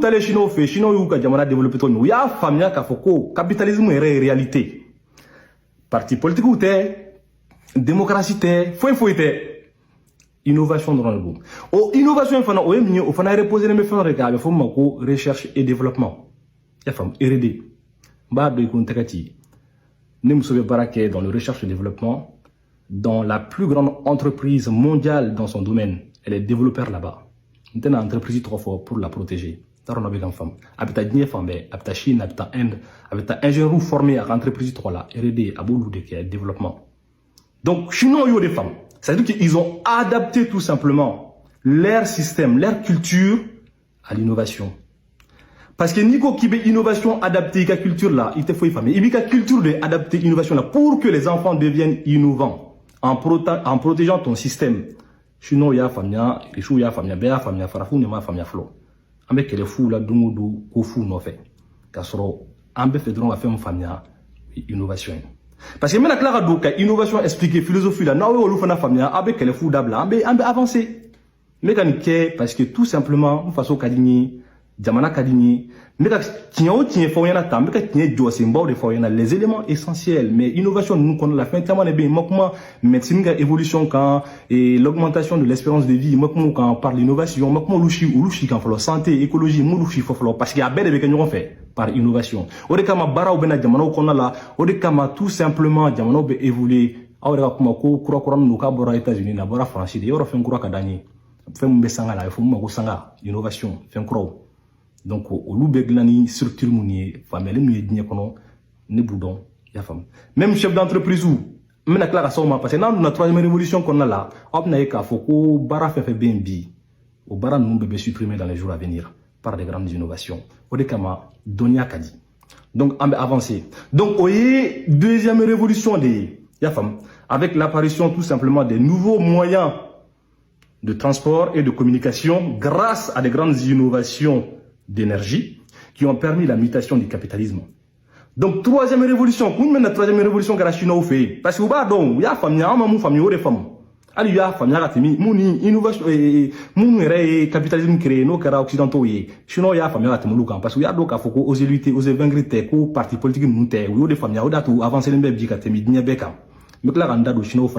les Chinois fait, Chinois ou Kajamana développé tout, il y a famille qui a fait que capitalisme est réalité. Parti politique ou t'es, démocratie t'es, faut t'es, innovation dans le bout. Oh, innovation, il faut reposer les méfaits de faut recherche et développement. Il y a R&D. Bah, de contacter. Nous sommes dans le recherche et développement, dans la plus grande entreprise mondiale dans son domaine. Elle est développeur là-bas. Nous avons une entreprise trois fois pour la protéger. Nous avons une femme. Habita Chine, habita Inde, habita ingénieur formé à l'entreprise 3 là, R&D, à Bouloudé, qui est développement. Donc, Chinois, ils ont des femmes. C'est-à-dire qu'ils ont adapté tout simplement leur système, leur culture à l'innovation. Parce que Nico qui veut innovation adaptée à la culture là, il te faut une famille. Il veut la culture de adapter l'innovation là pour que les enfants deviennent innovants en protégeant ton système. Sinon, il y a famille, il y a famille, il y a famille, farafou, il y a famille flow. Avec les fous là, dungudu, koufou, non fait. Car ambe fait donc la faire une famille innovation. Parce que maintenant, Clara Doka, innovation expliquée, philosophie là, non, on fait une famille avec les fous d'abla, ambe avancé. Mécanique, parce que tout simplement, une façon kadini, Jamana Kadini, mais les éléments essentiels, mais innovation, nous connaissons la fin, tellement bien, médecine, évolution, quand, et l'augmentation de l'espérance de vie, quand on parle d'innovation, quand on santé, écologie, parce qu'il y a belle avec nous fait, par innovation. Au début, bara ou bena jamana qu'on a là, au début, tout simplement, jamana peut évoluer, au début, nous avons États-Unis, nous avons France, nous avons fait un gros cadani, fait un besanga là, il faut un sanga, innovation, fait un gros. Donc, au loup beglani structure mounier, famille mounier digne kono, ne boudon, ya femme. Même chef d'entreprise ou, même la classe à parce que dans la troisième révolution qu'on a là, hop na eka foko bara fait bien bi, au bara nous bébé supprimé dans les jours à venir par des grandes innovations. Au dekama donia kadi. Donc, on va avancer. Donc, voyez, deuxième révolution des, ya femme, avec l'apparition tout simplement des nouveaux moyens de transport et de communication grâce à des grandes innovations d'énergie qui ont permis la mutation du capitalisme. Donc, troisième révolution, comment la troisième révolution que la Chine a fait? Parce que, il y a famille, des femmes. Il y a famille, mouni, innovation, mouni, capitalisme créé, nos cas occidentaux, sinon, il y a famille, parce qu'il y a d'autres cas, aux élites, aux évangéliques, aux partis politiques, ou des familles, ou avancer les bébés, mais là, on a des Chinois,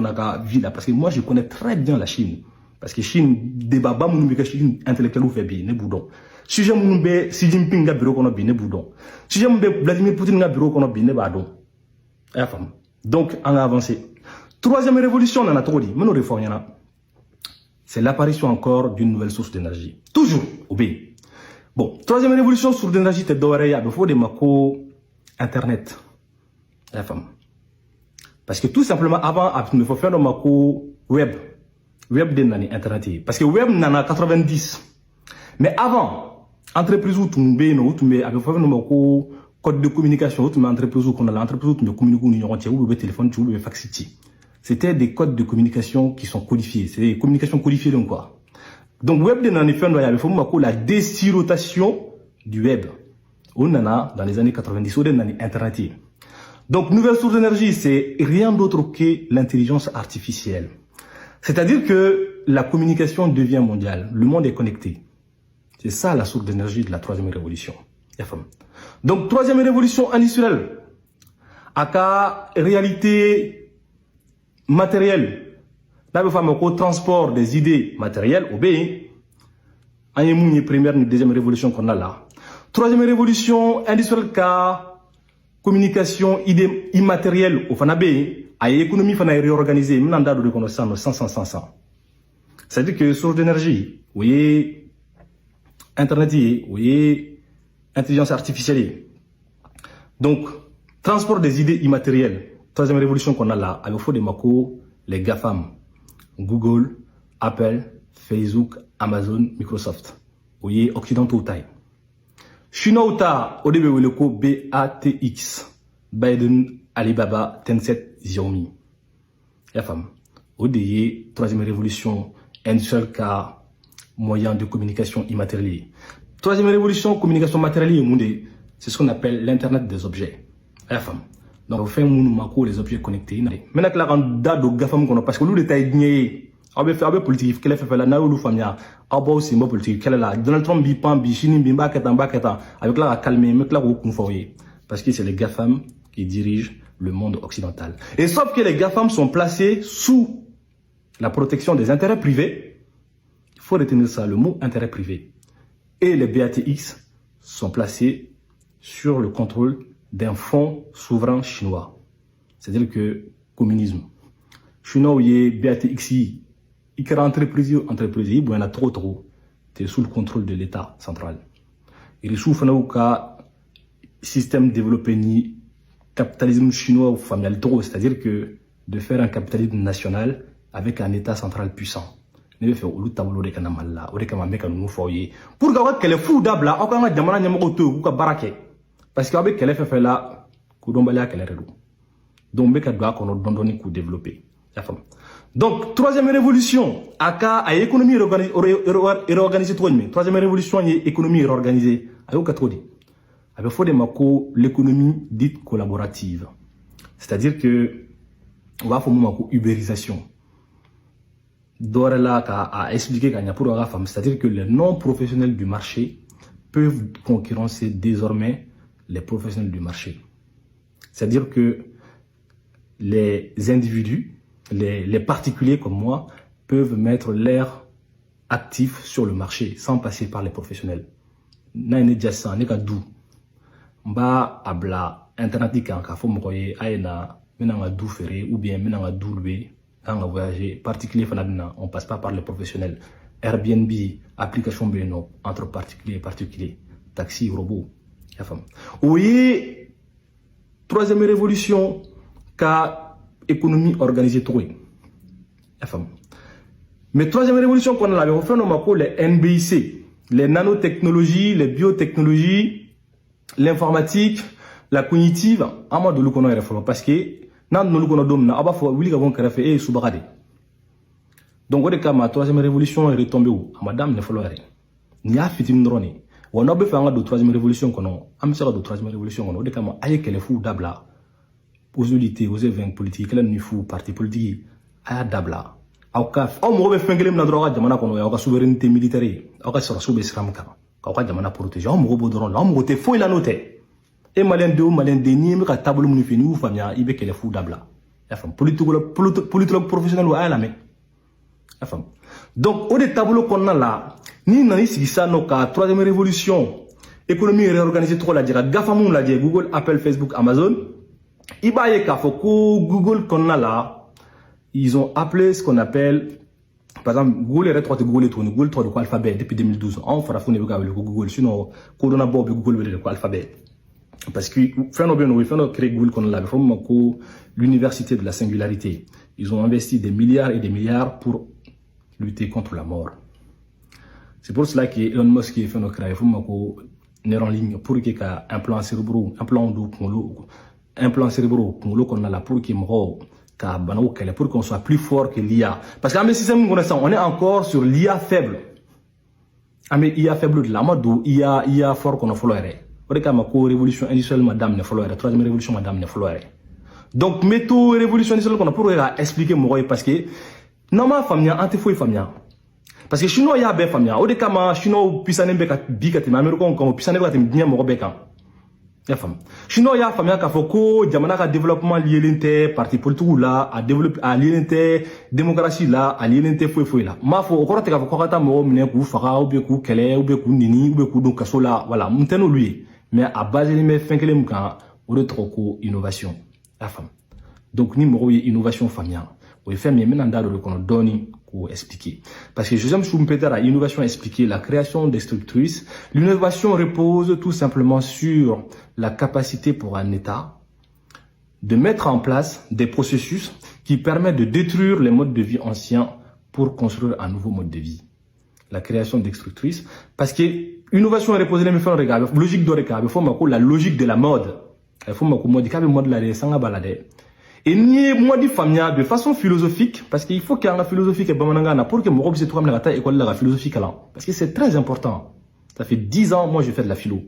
parce que moi, je connais très bien la Chine. Parce que Chine, débat, Chine intellectuel ou fait bien, ne boudon. Si j'aime Xi Jinping bureau qu'on a bien, ne boudon. Si j'aime Vladimir Poutine bureau qu'on a bien, ne badon. Donc, on a avancé. Troisième révolution, on a trop dit, mais nous réformons. C'est l'apparition encore d'une nouvelle source d'énergie. Toujours, obéi. Bon, troisième révolution, source d'énergie, c'est d'oreille, il faut des macros, Internet. La femme. Parce que tout simplement, avant, il faut faire des macros web. Web de nani internet. Parce que web nana 90. Mais avant, entreprise où tu me avec code de communication, où tu me entreprise où qu'on a l'entreprise où tu me communiques ou le téléphone, tu le fax. C'était des codes de communication qui sont codifiés. C'est des communications codifiées donc quoi. Donc web de nani fait il faut la désirotation du web. On en a dans les années 90 ou de nani internet. Donc nouvelle source d'énergie, c'est rien d'autre que l'intelligence artificielle. C'est-à-dire que la communication devient mondiale. Le monde est connecté. C'est ça la source d'énergie de la troisième révolution. Donc, troisième révolution industrielle. Aka réalité matérielle. Là, il faut au transport des idées matérielles. Obéi. Aïe, première et deuxième révolution qu'on a là. Troisième révolution industrielle, car communication idée immatérielle au Fanabé. L'économie est réorganisée, mais on a de reconnaissance 500. C'est-à-dire que source d'énergie, vous voyez, Internet, vous voyez, intelligence artificielle. Donc, transport des idées immatérielles. Troisième révolution qu'on a là, il faut des macos, les GAFAM, Google, Apple, Facebook, Amazon, Microsoft. Vous voyez, occidentaux taille. Chinois au début, le co BATX, Biden, Alibaba, Tencent, Xiaomi. La femme. Au début, troisième révolution, un seul cas, moyen de communication immatériel. Troisième révolution, communication matérielle, c'est ce qu'on appelle l'Internet des objets. La femme. Donc, on fait les objets connectés. Maintenant, là, on a des GAFAM, parce que nous, les tailles, Abe politique kele fait la na olu famia abo si mo politique kele la Donald Trump bi pan bi chini bi ba keta avec la calmer mettre la ko confoyer parce que c'est les GAFAM qui dirigent le monde occidental. Et sauf que les GAFAM sont placés sous la protection des intérêts privés. Il faut retenir ça, le mot intérêt privé. Et les BATX sont placés sur le contrôle d'un fonds souverain chinois. C'est-à-dire que communisme. Chinois, il y a BATX, il y a entreprise, il y en a trop. C'est sous le contrôle de l'État central. Il souffre d'un système développé ni capitalisme chinois ou familial trop, c'est-à-dire que de faire un capitalisme national avec un État central puissant. Ne fait au tableau de Kanamala, au Kamame Kanou Foyer. Pour qu'elle est fou d'abla, au Kama Damana Yamoto, ou Barake. Parce qu'avec qu'elle fait là, Koudombalia qu'elle est redou. Donc, Beka doit qu'on a donné coup développé. Donc, troisième révolution, à économie réorganisée, troisième révolution, économie réorganisée. Ayo Katrodi. Avec faut de l'économie dite collaborative. C'est-à-dire que, on va faire une ubérisation. Dorela a expliqué qu'il y a pour la femme, c'est-à-dire que les non-professionnels du marché peuvent concurrencer désormais les professionnels du marché. C'est-à-dire que les individus, les particuliers comme moi, peuvent mettre l'air actif sur le marché sans passer par les professionnels. Naine Diassa, n'est qu'à dou. Mba abla internet kan ka fo mokoye ayena menanga dou ferré ou bien menanga dou loué quand on voyager particulier on passe pas par les professionnels. Airbnb, application beno entre particulier, taxi, robot. Oui, troisième révolution, qu'a économie organisée trop. Mais troisième révolution qu'on a fait, on a les NBIC, les nanotechnologies, les biotechnologies, l'informatique, la cognitive, à moi de l'oukono parce que nan no lukono dom na aba fo wili ga bon kara fe e subagade. Donc o de kama troisième révolution est retombée où madame ne follow rien. Ni a fitim drone. On a be fa nga do troisième révolution kono, am sera do troisième révolution kono o de kama aye kele fu dabla. Posibilité aux événements politiques, kele ni fu parti politique aya dabla. Au kaf, au mo be fengelem na droga jamana kono ya ka souveraineté militaire, au ka sera soube islam ka. Ka jamana protéger, au mo bo dron, au mo te fo ila noté. Et malin de malin de ni me ka table mun fini ou famia ibe kele fu dabla la femme politologue professionnel ou ala me la femme donc au de tableau qu'on a là ni nani sigi ça no ka troisième révolution économie réorganisée trop la dira gafamun la dire Google, Apple, Facebook, Amazon ibaye ka foko Google qu'on a là ils ont appelé ce qu'on appelle par exemple Google est retrouvé Google 3 de quoi alphabet depuis 2012 on fera founer avec Google sinon kodona bob Google de quoi alphabet. Parce que créer Google qu'on a l'université de la singularité. Ils ont investi des milliards et des milliards pour lutter contre la mort. C'est pour cela que Elon Musk est fait nos créer en ligne pour qu'il y ait un plan cérébral, un plan cérébral qu'on a là pour qu'il pour qu'on soit plus fort que l'IA. Parce qu'à mes systèmes on est encore sur l'IA faible. Mais l'IA faible de la mode où IA fort qu'on a followeré. Révolution industrielle madame ne followeré, troisième révolution madame ne followeré. Donc métaux révolution industrielle qu'on a pour expliquer moi parce que normalement famia antifo famia. Parce que chinois ya be famia, au de kama chinois pisane be ka bikati mais américain comme pisane ka tim bien mo beka. Ya fam. Chinois ya famia ka foko jamana ka développement lié l'inte parti politique là à développer à l'inte démocratie là à l'inte foi là. Ma fo okoro te ka foko kata mo mine ku faka ou be ku kele ou be ku nini ou be ku donc kasola voilà mteno lui. Mais à base de mes fins que les mouka, on retrouve innovation. La femme. Donc, ni moro innovation famia. On fait mieux maintenant dans le qu'on donne pour expliquer. Parce que je me suis peut-être à innovation expliquer la création des structures. L'innovation repose tout simplement sur la capacité pour un État de mettre en place des processus qui permettent de détruire les modes de vie anciens pour construire un nouveau mode de vie. La création d'extructrices, parce que l'innovation est reposée sur la logique de il faut la logique de la mode. Il faut modifier le mode de balade. Et ni modi famia de façon philosophique, parce qu'il faut qu'il y ait une philosophie qui est pour que moi je trouve la école de la philosophie parce que c'est très important. Ça fait 10 ans moi je fais de la philo.